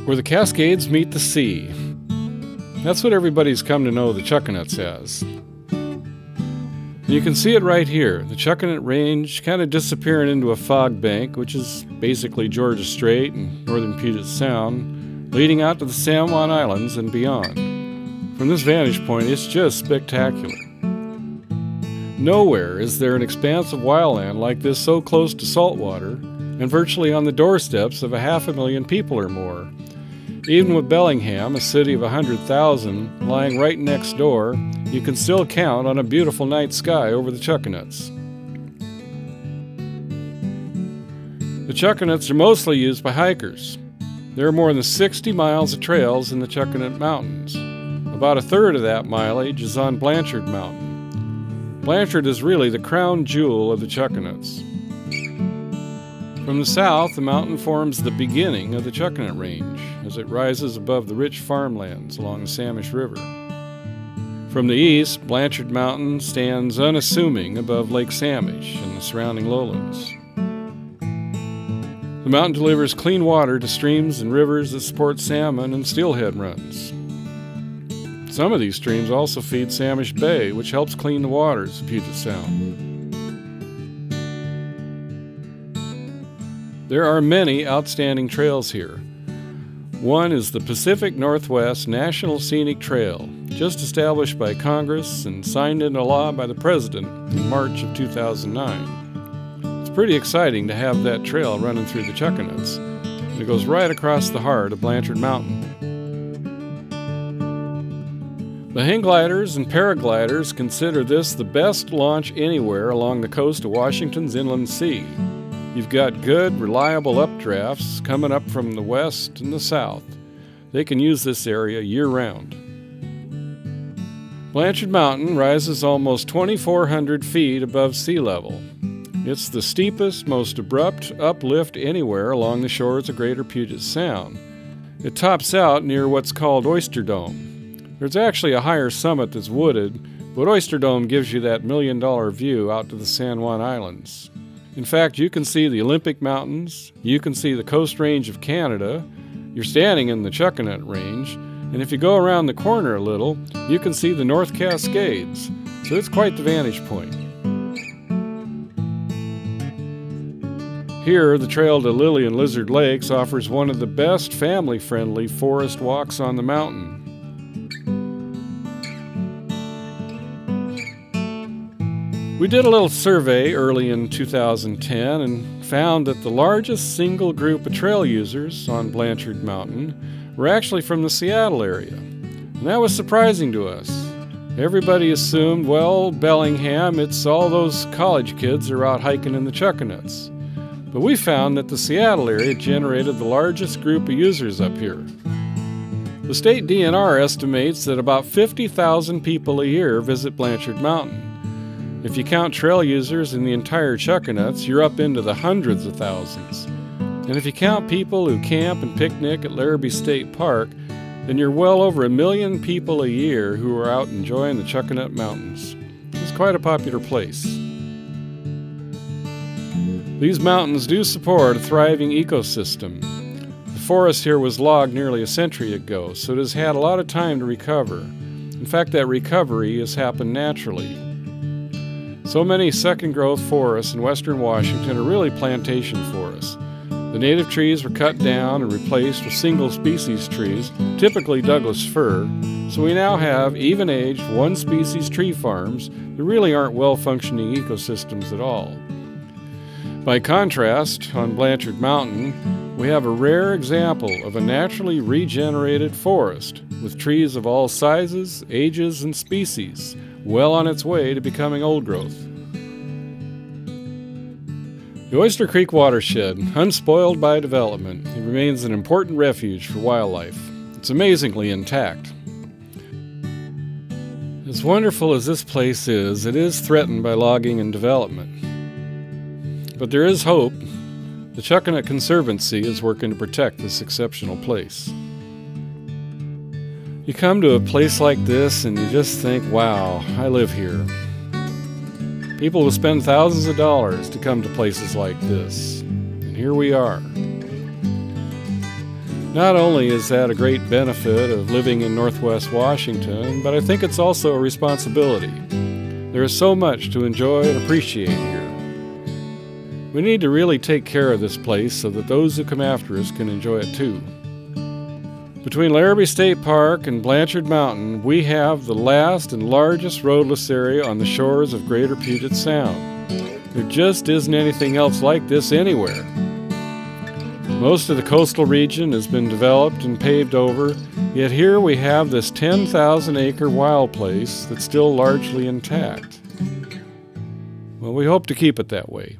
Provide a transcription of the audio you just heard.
Where the Cascades meet the sea. That's what everybody's come to know the Chuckanuts as. And you can see it right here, the Chuckanut Range kind of disappearing into a fog bank, which is basically Georgia Strait and northern Puget Sound, leading out to the San Juan Islands and beyond. From this vantage point, it's just spectacular. Nowhere is there an expanse of wildland like this so close to saltwater and virtually on the doorsteps of 500,000 people or more. Even with Bellingham, a city of 100,000, lying right next door, you can still count on a beautiful night sky over the Chuckanuts. The Chuckanuts are mostly used by hikers. There are more than 60 miles of trails in the Chuckanut Mountains. About a third of that mileage is on Blanchard Mountain. Blanchard is really the crown jewel of the Chuckanuts. From the south, the mountain forms the beginning of the Chuckanut Range as it rises above the rich farmlands along the Samish River. From the east, Blanchard Mountain stands unassuming above Lake Samish and the surrounding lowlands. The mountain delivers clean water to streams and rivers that support salmon and steelhead runs. Some of these streams also feed Samish Bay, which helps clean the waters of Puget Sound. There are many outstanding trails here. One is the Pacific Northwest National Scenic Trail, just established by Congress and signed into law by the President in March of 2009. It's pretty exciting to have that trail running through the Chuckanuts, and it goes right across the heart of Blanchard Mountain. The hang gliders and paragliders consider this the best launch anywhere along the coast of Washington's inland sea. You've got good, reliable updrafts coming up from the west and the south. They can use this area year-round. Blanchard Mountain rises almost 2,400 feet above sea level. It's the steepest, most abrupt uplift anywhere along the shores of Greater Puget Sound. It tops out near what's called Oyster Dome. There's actually a higher summit that's wooded, but Oyster Dome gives you that million-dollar view out to the San Juan Islands. In fact, you can see the Olympic Mountains, you can see the Coast Range of Canada, you're standing in the Chuckanut Range, and if you go around the corner a little, you can see the North Cascades, so it's quite the vantage point. Here, the trail to Lily and Lizard Lakes offers one of the best family-friendly forest walks on the mountain. We did a little survey early in 2010 and found that the largest single group of trail users on Blanchard Mountain were actually from the Seattle area. And that was surprising to us. Everybody assumed, well, Bellingham, it's all those college kids who are out hiking in the Chuckanuts. But we found that the Seattle area generated the largest group of users up here. The state DNR estimates that about 50,000 people a year visit Blanchard Mountain. If you count trail users in the entire Chuckanuts, you're up into the hundreds of thousands. And if you count people who camp and picnic at Larrabee State Park, then you're well over 1 million people a year who are out enjoying the Chuckanut Mountains. It's quite a popular place. These mountains do support a thriving ecosystem. The forest here was logged nearly a century ago, so it has had a lot of time to recover. In fact, that recovery has happened naturally. So many second-growth forests in western Washington are really plantation forests. The native trees were cut down and replaced with single-species trees, typically Douglas fir, so we now have even-aged, one-species tree farms that really aren't well-functioning ecosystems at all. By contrast, on Blanchard Mountain, we have a rare example of a naturally regenerated forest with trees of all sizes, ages, and species, well on its way to becoming old growth. The Oyster Creek watershed, unspoiled by development, it remains an important refuge for wildlife. It's amazingly intact. As wonderful as this place is, it is threatened by logging and development. But there is hope. The Chuckanut Conservancy is working to protect this exceptional place. You come to a place like this and you just think, wow, I live here. People will spend thousands of dollars to come to places like this, and here we are. Not only is that a great benefit of living in Northwest Washington, but I think it's also a responsibility. There is so much to enjoy and appreciate here. We need to really take care of this place so that those who come after us can enjoy it too. Between Larrabee State Park and Blanchard Mountain, we have the last and largest roadless area on the shores of Greater Puget Sound. There just isn't anything else like this anywhere. Most of the coastal region has been developed and paved over, yet here we have this 10,000-acre wild place that's still largely intact. Well, we hope to keep it that way.